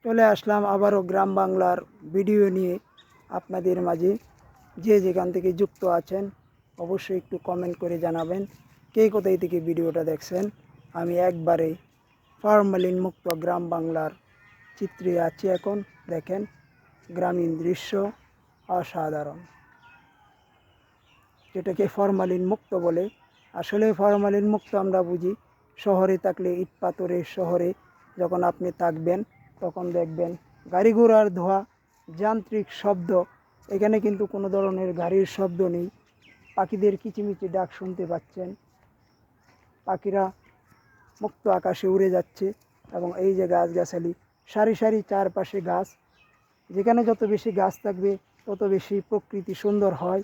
চলে আসলাম আবারও গ্রাম বাংলার ভিডিও নিয়ে আপনাদের মাঝে। যে যেখান থেকে যুক্ত আছেন অবশ্যই একটু কমেন্ট করে জানাবেন কে কোথায় থেকে ভিডিওটা দেখছেন। আমি একবারে ফরমালিন মুক্ত গ্রাম বাংলার চিত্রে আছি এখন। দেখেন গ্রামীণ দৃশ্য অসাধারণ, যেটাকে ফরমালিন মুক্ত বলে। আসলে ফরমালিন মুক্ত আমরা বুঝি শহরে থাকলে, ইট পাথরের শহরে যখন আপনি থাকবেন তখন দেখবেন গাড়ি ঘোড়ার ধোঁয়া, যান্ত্রিক শব্দ। এখানে কিন্তু কোনো ধরনের গাড়ির শব্দ নেই। পাখিদের কিচিমিচি ডাক শুনতে পাচ্ছেন, পাখিরা মুক্ত আকাশে উড়ে যাচ্ছে। এবং এই যে গাছগাছালি, সারি সারি চারপাশে গাছ, যেখানে যত বেশি গাছ থাকবে তত বেশি প্রকৃতি সুন্দর হয়।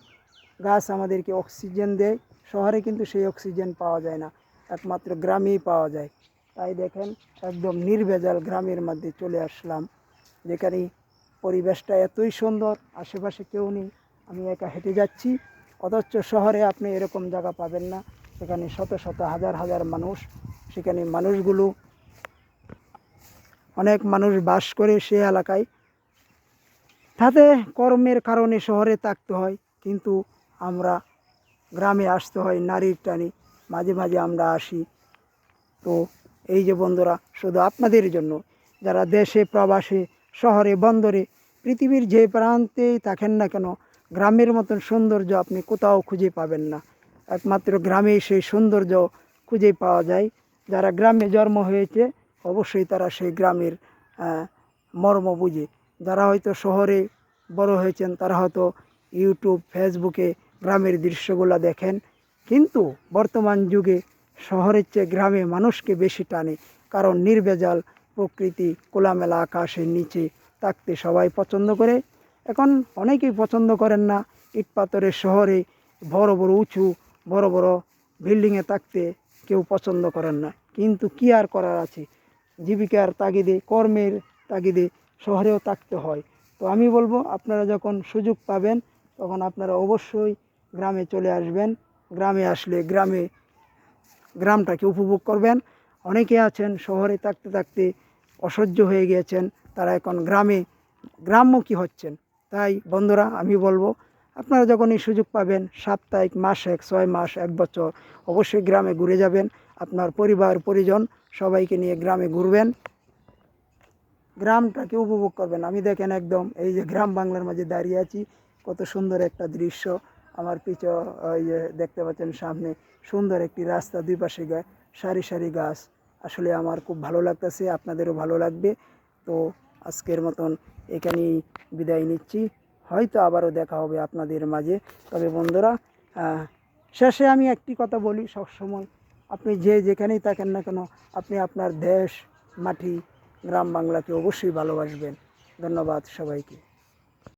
গাছ আমাদেরকে অক্সিজেন দেয়, শহরে কিন্তু সেই অক্সিজেন পাওয়া যায় না, একমাত্র গ্রামেই পাওয়া যায়। তাই দেখেন একদম নির্ভেজাল গ্রামের মধ্যে চলে আসলাম, যেখানে পরিবেশটা এতই সুন্দর, আশেপাশে কেউ নেই, আমি একা হেঁটে যাচ্ছি। অথচ শহরে আপনি এরকম জায়গা পাবেন না, সেখানে শত শত হাজার হাজার মানুষ, সেখানে মানুষগুলো, অনেক মানুষ বাস করে সে এলাকায়। তাতে কর্মের কারণে শহরে থাকতে হয়, কিন্তু আমরা গ্রামে আসতে হয় নারীর টানে। মাঝে মাঝে আমরা আসি। তো এই যে বন্ধুরা, শুধু আপনাদের জন্য, যারা দেশে প্রবাসে, শহরে, বন্দরে, পৃথিবীর যে প্রান্তেই থাকেন না কেন, গ্রামের মতন সৌন্দর্য আপনি কোথাও খুঁজে পাবেন না। একমাত্র গ্রামেই সেই সৌন্দর্য খুঁজে পাওয়া যায়। যারা গ্রামে জন্ম হয়েছে অবশ্যই তারা সেই গ্রামের মর্ম বুঝে। যারা হয়তো শহরে বড় হয়েছেন তারা হয়তো ইউটিউব, ফেসবুকে গ্রামের দৃশ্যগুলো দেখেন, কিন্তু বর্তমান যুগে শহরের চেয়ে গ্রামে মানুষকে বেশি টানে। কারণ নির্ভেজাল প্রকৃতি, খোলামেলা আকাশের নিচে থাকতে সবাই পছন্দ করে। এখন অনেকেই পছন্দ করেন না, ইট পাথরের শহরে বড় বড় উঁচু বড় বড় বিল্ডিংয়ে থাকতে কেউ পছন্দ করেন না। কিন্তু কি আর করার আছে, জীবিকার তাগিদে, কর্মের তাগিদে শহরেও থাকতে হয়। তো আমি বলবো, আপনারা যখন সুযোগ পাবেন তখন আপনারা অবশ্যই গ্রামে চলে আসবেন। গ্রামে আসলে গ্রামটাকে উপভোগ করবেন। অনেকে আছেন শহরে থাকতে থাকতে অসহ্য হয়ে গিয়েছেন, তারা এখন গ্রামমুখী হচ্ছেন। তাই বন্ধুরা, আমি বলবো আপনারা যখন এই সুযোগ পাবেন, সাপ্তাহিক, মাসিক, 6 মাস, 1 বছর অবশ্যই গ্রামে ঘুরে যাবেন। আপনার পরিবার পরিজন সবাইকে নিয়ে গ্রামে ঘুরবেন, গ্রামটাকে উপভোগ করবেন। আমি দেখেন একদম এই যে গ্রাম বাংলার মাঝে দাঁড়িয়ে আছি, কত সুন্দর একটা দৃশ্য। আমার পিছু ওই যে দেখতে পাচ্ছেন সামনে সুন্দর একটি রাস্তা, দুই পাশে সারি সারি গাছ। আসলে আমার খুব ভালো লাগতেছে, আপনাদেরও ভালো লাগবে। তো আজকের মতন এখানেই বিদায় নিচ্ছি, হয়তো আবারও দেখা হবে আপনাদের মাঝে। তবে বন্ধুরা, শেষে আমি একটি কথা বলি সবসময়, আপনি যে যেখানেই থাকেন না কেন, আপনি আপনার দেশ, মাটি, গ্রাম বাংলাকে অবশ্যই ভালোবাসবেন। ধন্যবাদ সবাইকে।